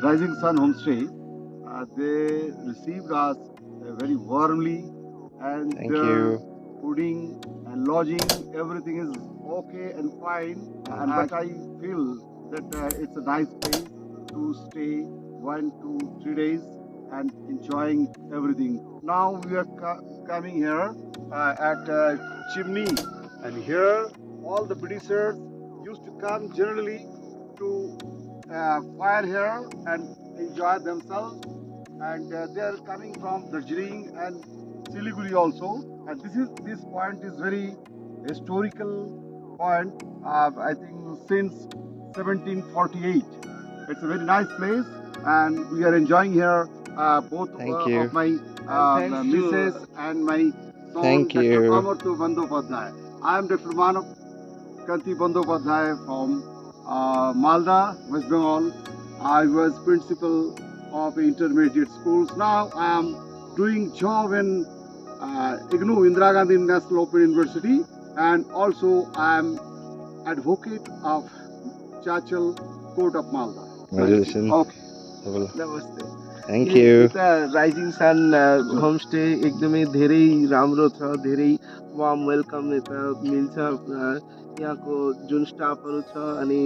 Risingsun Homestay. They received us very warmly, and Thank their you. fooding and lodging, everything is okay and fine. And but I feel that it's a nice place to stay 1 to 3 days and enjoying everything. Now we are coming here at Chimney, and here all the Britishers used to come generally to fire here and enjoy themselves. And they are coming from Darjeeling and Siliguri also. And this point is very historical point. I think since 1748. It's a very nice place, and we are enjoying here. Both Thank of you. my missus and my son, Thank Dr. you. Amartu Bandyopadhyay. I am Dr. Manav Kanti Bandyopadhyay from Malda, West Bengal. I was principal of intermediate schools. Now I am doing job in IGNU, Indira Gandhi National Open University, and also I am advocate of Chachal Court of Malda. Congratulations. Okay. नमस्ते Thank you. यता rising सन homestay एकदमै धेरै राम्रो छ धेरै warm welcome यता मिल्छ यहाँको जुन स्टाफहरू छ अनि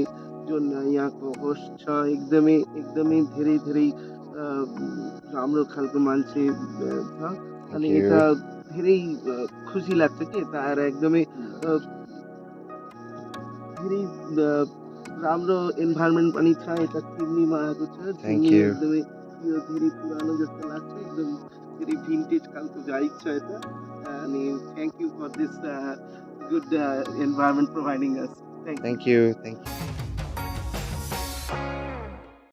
जुन यहाँको होस्ट छ एकदमै एकदमै धेरै धेरै राम्रो खालको मान्छे छ अनि you. यता धेरै खुसी लाग्छ कि यता आएर एकदमै धेरै राम्रो इन्भाइरोमेन्ट पनि छ यता चिम्नीमा आएको छ Thank चिम्नी you. एकदमै यो धेरै पुरानो जस्तो लाग्छ एकदम धेरै भिन्टेज खालको गाइड छ यता अनि thank you for this good environment providing us Thank you. Thank you.